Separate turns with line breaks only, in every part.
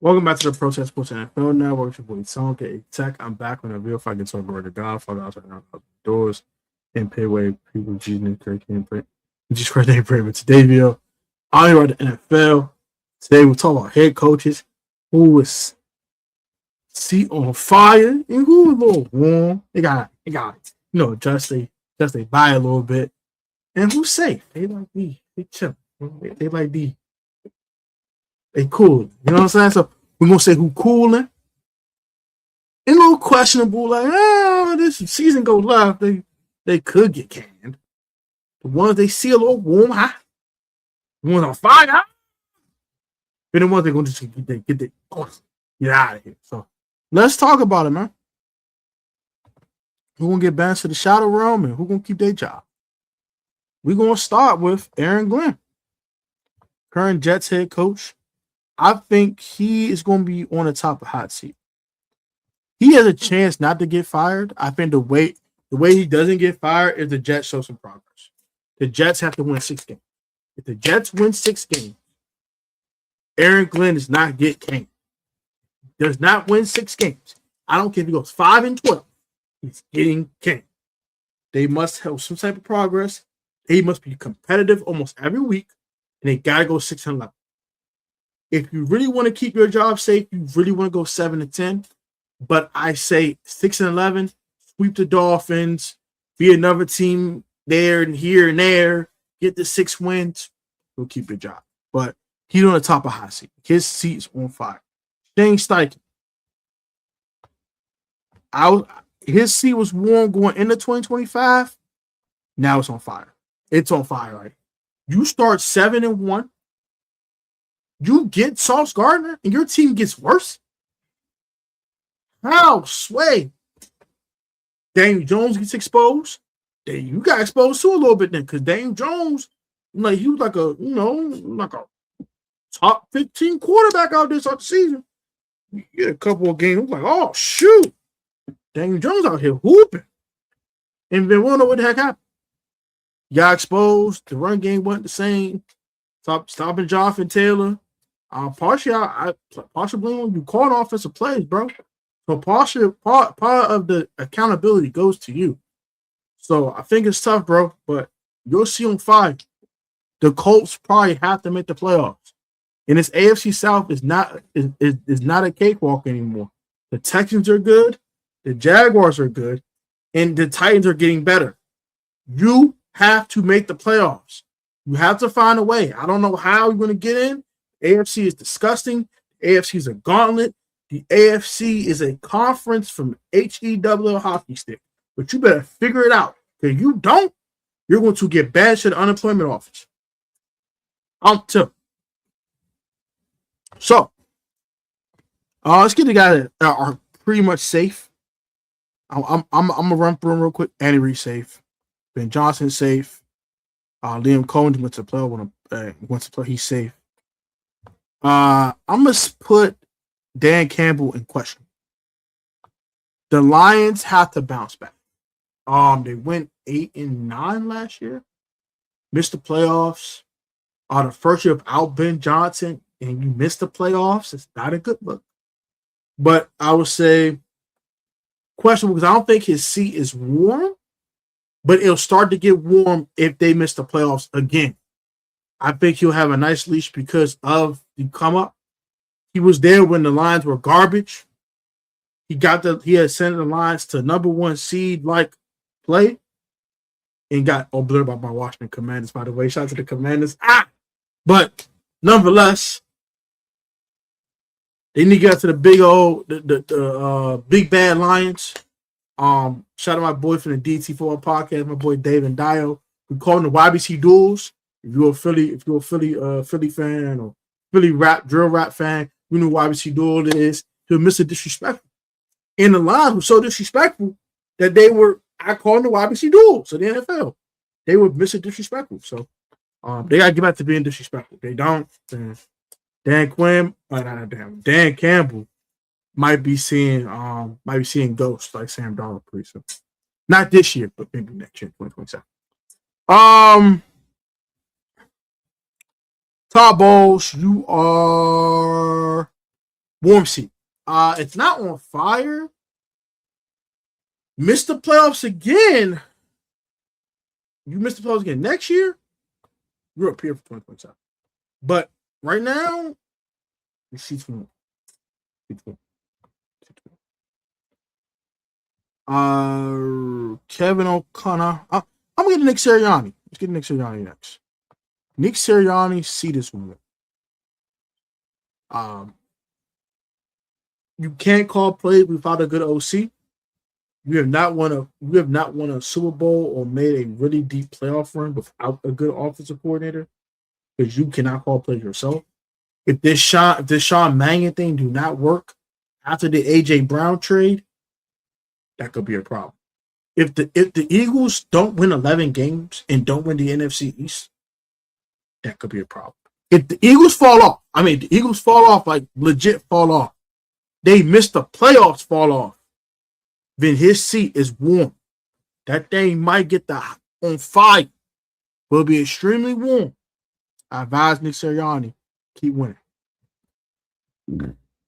Welcome back to the Protest Sports NFL Network. It's your boy Sonka Tech. I'm back on a real fighting talk about the Godfather outside the doors and payway people Jesus Christ name pray. Jesus Christ name pray. But today video, I'm here about the NFL. Today we'll talk about head coaches who was seat on fire and who a little warm. They got adjust they buy a little bit. And who's safe? They like me. They chill. They like the they cool. You know what I'm saying? So we're gonna say who cooling. And a little questionable, like, this season go left, they could get canned. The ones they see a little warm hot, the ones on fire hot, and the ones they're gonna just get out of here. So let's talk about it, man. Who gonna get banished to the shadow realm and who gonna keep their job? We're gonna start with Aaron Glenn, current Jets head coach. I think he is gonna be on the top of hot seat. He has a chance not to get fired. I think the way he doesn't get fired is the Jets show some progress. The Jets have to win 6 games. If the Jets win 6 games, Aaron Glenn does not get canned. Does not win 6 games. I don't care if he goes 5-12. He's getting canned. They must have some type of progress. They must be competitive almost every week, and they gotta go 6-11. If you really want to keep your job safe, you really want to go 7-10. But I say 6-11, sweep the Dolphins, be another team there and here and there, get the 6 wins, you'll keep your job. But he's on the top of hot seat. His seat's on fire. Shane Steichen. His seat was warm going into 2025. Now it's on fire. It's on fire, right? You start 7-1. You get Sauce Gardner and your team gets worse. How? Sway. Daniel Jones gets exposed. Then you got exposed too a little bit then, because Daniel Jones, like he was like a top 15 quarterback out this season. You get a couple of games, like, oh shoot, Daniel Jones out here hooping, and then we don't know what the heck happened. Y'all exposed. The run game wasn't the same. Stopping Jonathan Taylor. Partially blame on you calling offensive plays, bro. So part of the accountability goes to you. So I think it's tough, bro. But you'll see on fire. The Colts probably have to make the playoffs. And this AFC South is not a cakewalk anymore. The Texans are good, the Jaguars are good, and the Titans are getting better. You have to make the playoffs. You have to find a way. I don't know how you're going to get in. AFC is disgusting. AFC is a gauntlet. The AFC is a conference from HEW hockey stick. But you better figure it out. If you don't, you're going to get banished to the unemployment office. I'm too. So, let's get the guys that are pretty much safe. I'm gonna run through them real quick. Andy Reid safe. Ben Johnson safe. Liam Cohen went to play. He's safe. I'm gonna put Dan Campbell in question. The Lions have to bounce back. They went 8-9 last year. Missed the playoffs. The first year without Ben Johnson, and you missed the playoffs. It's not a good look. But I would say questionable because I don't think his seat is warm, but it'll start to get warm if they miss the playoffs again. I think he'll have a nice leash because of the come up. He was there when the Lions were garbage. He had sent the Lions to number 1 seed like play and got obliterated by my Washington Commanders, by the way. Shout out to the Commanders. But nonetheless, they need to get to the big old big bad Lions. Shout out to my boy from the DT4 podcast, my boy Dave and Dio. We call them the YBC duels. If you're a Philly fan or Philly drill rap fan, you know what YBC duel is. He was Mr. Disrespectful. And the Lions were so disrespectful that I call them the YBC duel. So the NFL, they were Mr. Disrespectful. So they gotta get back to being disrespectful. They don't. Dan Campbell might be seeing ghosts like Sam Darnold pretty soon. Not this year, but maybe next year, 2027. Todd Bowles, you are Warm seat. It's not on fire. Missed the playoffs again. You missed the playoffs again next year. You're up here for 2027. But right now, the seats warm. Kevin O'Connor. I'm getting Nick Sirianni. Let's get Nick Sirianni next. Nick Sirianni's seat is warm. You can't call play without a good OC. We have not won a Super Bowl or made a really deep playoff run without a good offensive coordinator, because you cannot call plays yourself. If this Sean Mannion thing do not work after the AJ Brown trade, that could be a problem. If the Eagles don't win 11 games and don't win the NFC East, that could be a problem. If the Eagles fall off, like legit fall off, they miss the playoffs, fall off, then his seat is warm. That thing might get on fire. Will be extremely warm. I advise Nick Sirianni, keep winning.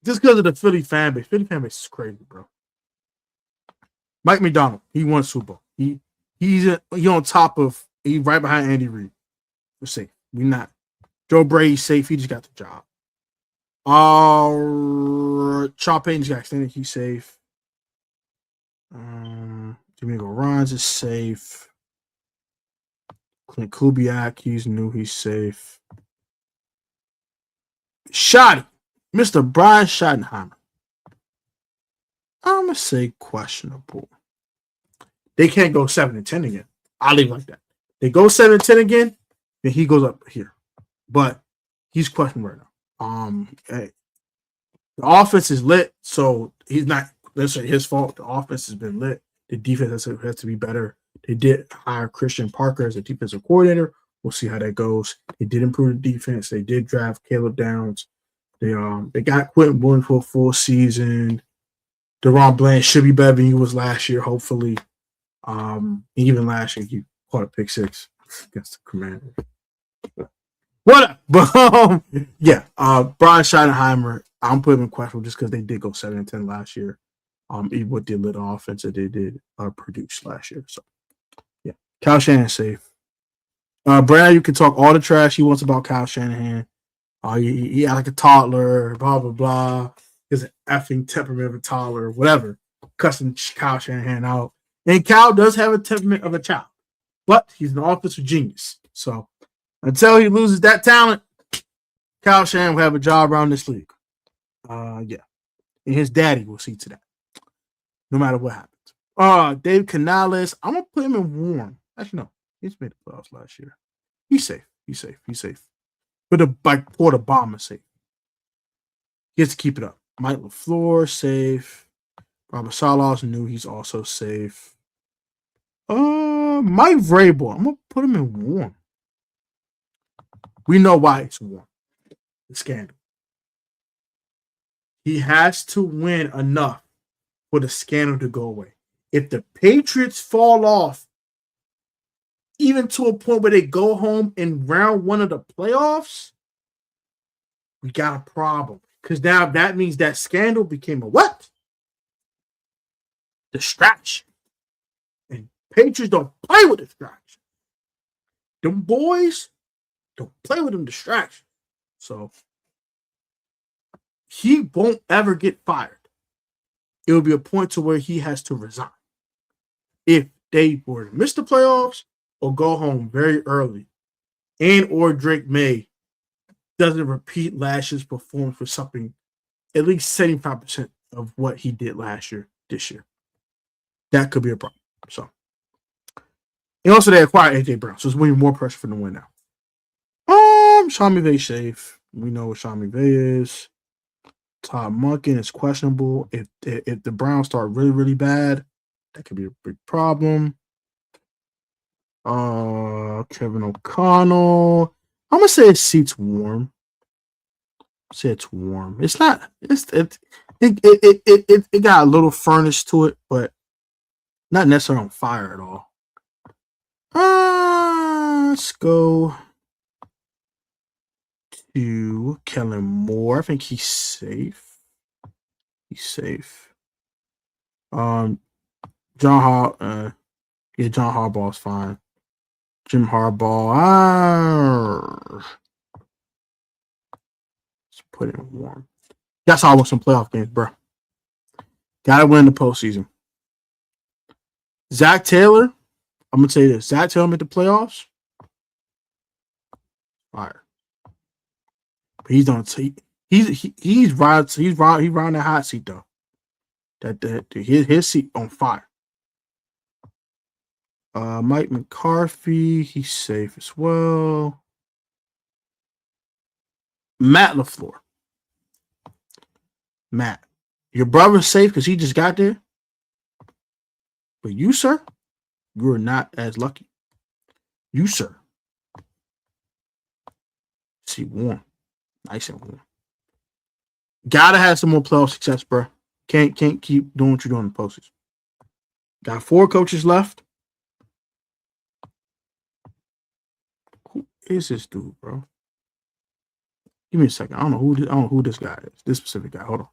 Just because of the Philly fan base. Philly fan base is crazy, bro. Mike McDonald, he won Super Bowl. He's on top of, he's right behind Andy Reid. We're safe. We're not. Joe Brady's safe. He just got the job. Sean Payton's got extended. He's safe. D'Amico Ryans is safe. Clint Kubiak, he's new. He's safe. Shoddy. Mr. Brian Schottenheimer. I'm going to say questionable. They can't go 7-10 again. I'll leave it like that. They go 7-10 again, then he goes up here. But he's questionable right now. Hey, the offense is lit, so he's not necessarily his fault. The offense has been lit. The defense has to be better. They did hire Christian Parker as a defensive coordinator. We'll see how that goes. They did improve the defense. They did draft Caleb Downs. They got Quentin Williams for a full season. DeRon Bland should be better than he was last year, hopefully. Even last year, he caught a pick six against the Commanders. What? But Brian Schottenheimer, I'm putting him in question just because they did go 7-10 last year. Even with the little offense that they did produce last year. So yeah, Kyle Shanahan's safe. Brad, you can talk all the trash he wants about Kyle Shanahan. He act like a toddler, blah blah blah. He's an effing temperament of a toddler, whatever. Cussing Kyle Shanahan out. And Kyle does have a temperament of a child, but he's an offensive genius. So until he loses that talent, Kyle Shanahan will have a job around this league. And his daddy will see to that, no matter what happens. Dave Canales, I'm gonna put him in warm. Actually, no, he's made the playoffs last year. He's safe. But the bomb is safe. He has to keep it up. Mike LaFleur, safe. Robert Sala's new. He's also safe. Mike Vrabel, I'm gonna put him in warm. We know why it's warm. The scandal. He has to win enough for the scandal to go away. If the Patriots fall off, even to a point where they go home in round one of the playoffs, we got a problem. Because now that means that scandal became a what? Distraction. And Patriots don't play with distraction. Them boys don't play with them distractions. So he won't ever get fired. It will be a point to where he has to resign. If they were to miss the playoffs or go home very early, and or Drake May doesn't repeat last year's performance for something at least 75% of what he did last year, this year. That could be a problem. So, and also they acquired AJ Brown, so it's way more pressure for them to win now. Sean McVay safe. We know what Sean McVay is. Todd Monken is questionable. If the Browns start really, really bad, that could be a big problem. Kevin O'Connell. I'm gonna say his seat's warm. Say it's warm. It's not. It got a little furnace to it, but not necessarily on fire at all. Let's go to Kellen Moore. I think he's safe. He's safe. John John Harbaugh's fine. Jim Harbaugh. Let's put it warm. That's how I want some playoff games, bro. Gotta win the postseason. Zach Taylor, I'm gonna tell you this. Zach Taylor made the playoffs. Fire. But he's on he's riding that hot seat though. His seat on fire. Mike McCarthy, he's safe as well. Matt LaFleur. Matt, your brother's safe because he just got there. But you, sir, you are not as lucky. You, sir. See, warm. Nice and warm. Gotta have some more playoff success, bro. Can't keep doing what you're doing in the postseason. Got 4 coaches left. Who is this dude, bro? Give me a second. I don't know who this guy is. This specific guy. Hold on.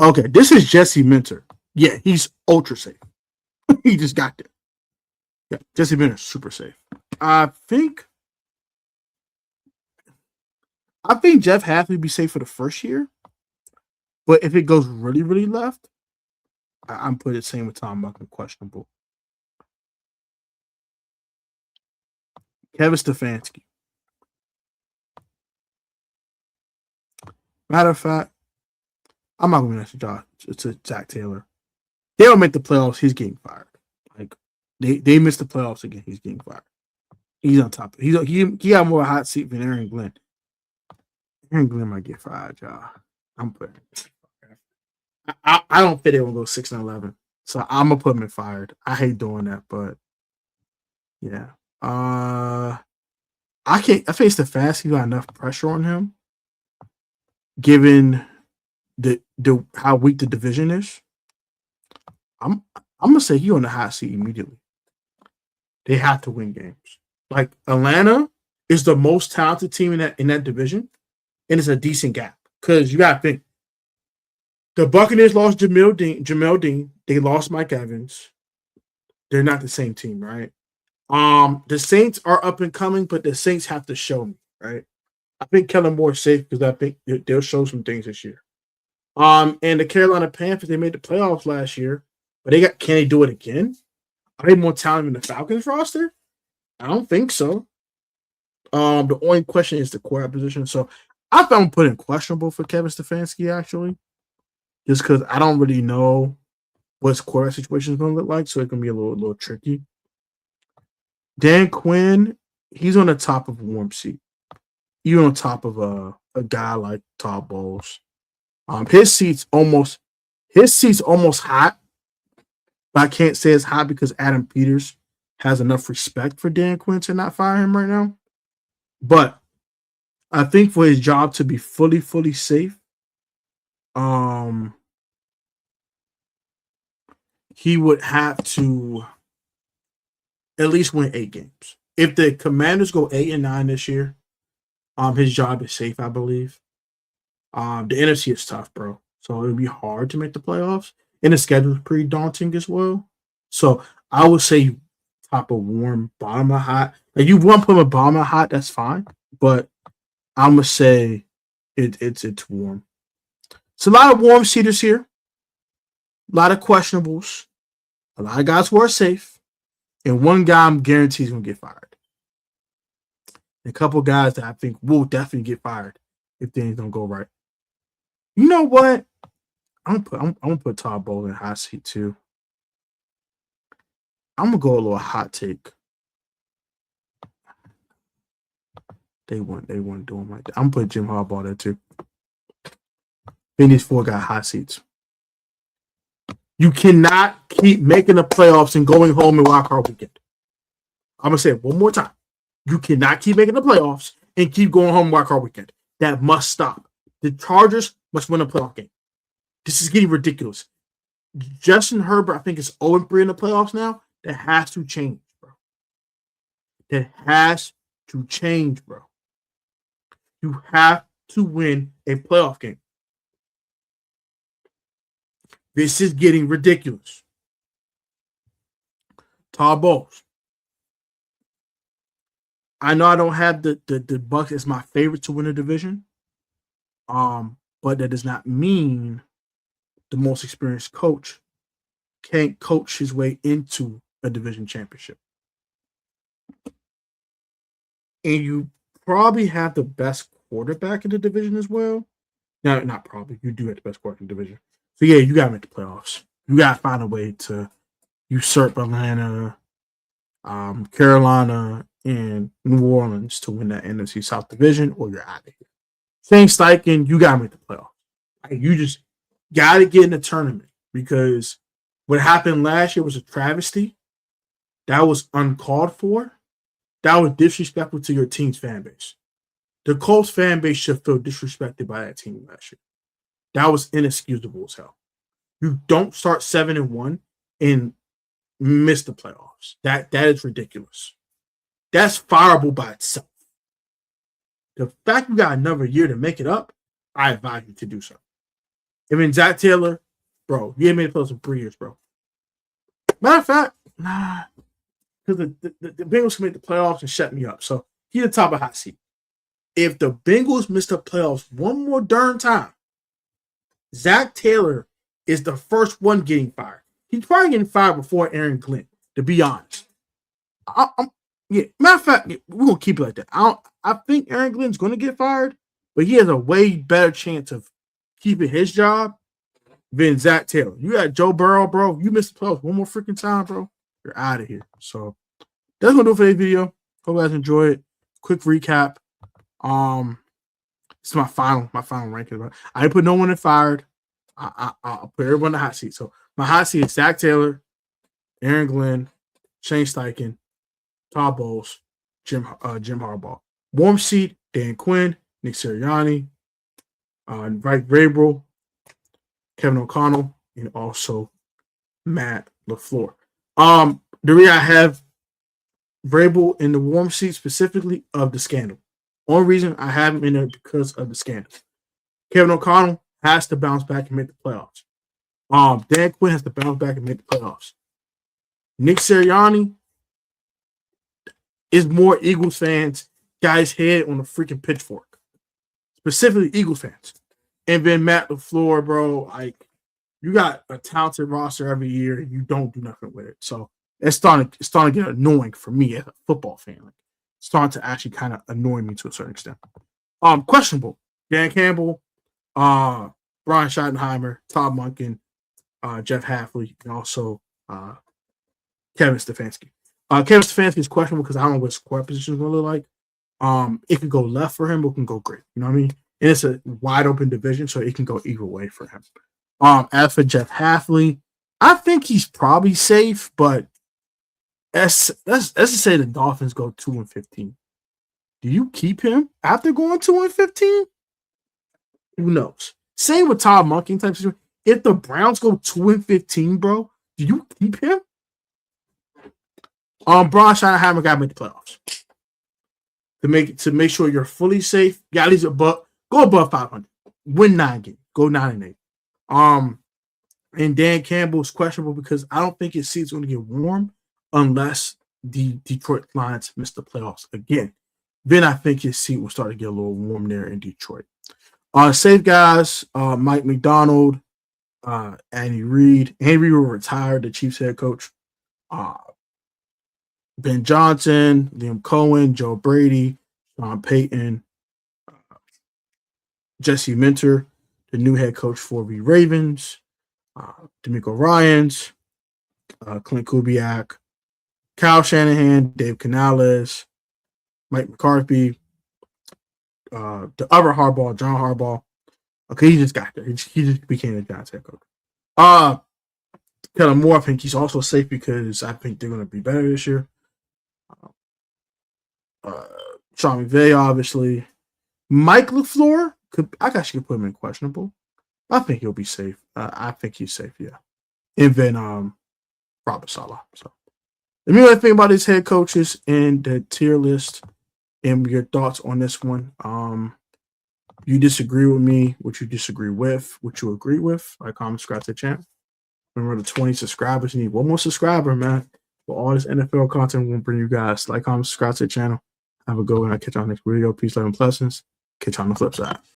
Okay, this is Jesse Minter. Yeah, he's ultra safe. He just got there. Yeah, Jesse Minter, super safe. I think Jeff Hadley would be safe for the first year. But if it goes really, really left, I'm putting it same with Tom Buckman, questionable. Kevin Stefanski. Matter of fact, I'm not going to answer Josh. It's Zach Taylor. They don't make the playoffs. He's getting fired. Like they missed the playoffs again. He's getting fired. He's on top. He got more hot seat than Aaron Glenn. Aaron Glenn might get fired, y'all. I'm putting. I don't think they will go 6-11. So I'm gonna put him in fired. I hate doing that, but yeah. I think Stefanski got enough pressure on him, given the how weak the division is. I'm gonna say he on the hot seat immediately. They have to win games. Like Atlanta is the most talented team in that division, and it's a decent gap because you got to think the Buccaneers lost Jamel Dean. They lost Mike Evans. They're not the same team, right? The Saints are up and coming, but the Saints have to show me, right? I think Kellen Moore is safe because I think they'll show some things this year. And the Carolina Panthers, they made the playoffs last year, but can they do it again? Are they more talented than the Falcons roster? I don't think so. The only question is the quarterback position. So I found putting questionable for Kevin Stefanski, actually, just because I don't really know what his quarterback situation is going to look like, so it can be a little tricky. Dan Quinn, he's on the top of a warm seat. Even on top of a guy like Todd Bowles. His seat's almost hot, but I can't say it's hot because Adam Peters has enough respect for Dan Quinn to not fire him right now. But I think for his job to be fully safe, he would have to at least win 8 games. If the Commanders go 8-9 this year, his job is safe, I believe. The NFC is tough, bro. So it would be hard to make the playoffs. And the schedule is pretty daunting as well. So I would say top of warm, bottom of hot. Like you want to put him a bottom of hot, that's fine. But I'm gonna say it's warm. It's a lot of warm seaters here. A lot of questionables. A lot of guys who are safe. And one guy I'm guaranteed is gonna get fired. A couple guys that I think will definitely get fired if things don't go right. You know what? I'm gonna put Todd Bowles in hot seat too. I'm gonna go a little hot take. They wouldn't do him like that. I'm gonna put Jim Harbaugh there too. Then these 4 got hot seats. You cannot keep making the playoffs and going home in wild card weekend. I'm gonna say it one more time. You cannot keep making the playoffs and keep going home wild card weekend. That must stop. The Chargers must win a playoff game. This is getting ridiculous. Justin Herbert, I think, is 0-3 in the playoffs now. That has to change, bro. That has to change, bro. You have to win a playoff game. This is getting ridiculous. Todd Bowles. I know I don't have the Bucks as my favorite to win the division. But that does not mean the most experienced coach can't coach his way into a division championship. And you probably have the best quarterback in the division as well. No, not probably. You do have the best quarterback in the division. So yeah, you gotta make the playoffs. You gotta find a way to usurp Atlanta, Carolina, and New Orleans to win that NFC South division, or you're out of here. Shane Steichen, you gotta make the playoffs. Like, you just gotta get in the tournament because what happened last year was a travesty. That was uncalled for. That was disrespectful to your team's fan base. The Colts fan base should feel disrespected by that team last year. That was inexcusable as hell. You don't start 7-1 and miss the playoffs. That is ridiculous. That's fireable by itself. The fact you got another year to make it up, I advise you to do so. I mean, Zach Taylor, bro, you ain't made the playoffs in 3 years, bro. Matter of fact, nah, because the Bengals can make the playoffs and shut me up. So he's the top of hot seat. If the Bengals miss the playoffs one more darn time, Zach Taylor is the first one getting fired. He's probably getting fired before Aaron Glenn, to be honest. Yeah, matter of fact, we're gonna keep it like that. I think Aaron Glenn's gonna get fired, but he has a way better chance of keeping his job than Zach Taylor. You got Joe Burrow, bro. You missed the playoffs one more freaking time, bro. You're out of here. So that's gonna do it for this video. Hope you guys enjoy it. Quick recap. It's my final ranking. I didn't put no one in fired. I'll put everyone in the hot seat. So my hot seat is Zach Taylor, Aaron Glenn, Shane Steichen, Todd Bowles, Jim Harbaugh. Warm seat, Dan Quinn, Nick Sirianni, Mike Vrabel, Kevin O'Connell, and also Matt LaFleur. The reason I have Vrabel in the warm seat specifically of the scandal. Only reason I have him in there because of the scandal. Kevin O'Connell has to bounce back and make the playoffs. Dan Quinn has to bounce back and make the playoffs. Nick Sirianni is more Eagles fans, guy's head on a freaking pitchfork. Specifically Eagles fans. And then Matt LaFleur, bro, like, you got a talented roster every year and you don't do nothing with it. So it's starting to get annoying for me as a football fan. Like, it's starting to actually kind of annoy me to a certain extent. Questionable. Dan Campbell, Brian Schottenheimer, Todd Monken, Jeff Hafley, and also Kevin Stefanski. Kevin Stefanski is questionable because I don't know what his squad position is going to look like. It can go left for him, or it can go great. You know what I mean? And it's a wide open division, so it can go either way for him. As for Jeff Hafley, I think he's probably safe, but let's just say the Dolphins go 2-15. Do you keep him after going 2-15? Who knows? Same with Todd Monken type situation. If the Browns go 2-15, bro, do you keep him? Brian Schottenheimer got to make the playoffs to make sure you're fully safe. You got at least go above 500, win 9 games, go 9-8. And Dan Campbell is questionable because I don't think his seat's going to get warm unless the Detroit Lions miss the playoffs again. Then I think his seat will start to get a little warm there in Detroit. Safe guys, Mike McDonald, Andy Reid. Andy Reid will retire, the Chiefs head coach. Ben Johnson, Liam Cohen, Joe Brady, Sean Payton, Jesse Minter, the new head coach for the Ravens, D'Amico Ryans, Clint Kubiak, Kyle Shanahan, Dave Canales, Mike McCarthy, the other Harbaugh, John Harbaugh. Okay, he just got there. He just became the Giants head coach. Kellen Moore, I think he's also safe because I think they're going to be better this year. Sean McVay, obviously. Mike LaFleur, I actually could put him in questionable. I think he'll be safe. I think he's safe, yeah. And then Robert Saleh. So let me know what you think about these head coaches and the tier list and your thoughts on this one. You disagree with me, what you disagree with, what you agree with, like, comment, subscribe to the channel. Remember the 20 subscribers. You need one more subscriber, man. For all this NFL content, we'll bring you guys. Like, comment, subscribe to the channel. Have a good one. I'll catch y'all next video. Peace, love, and blessings. Catch you on the flip side.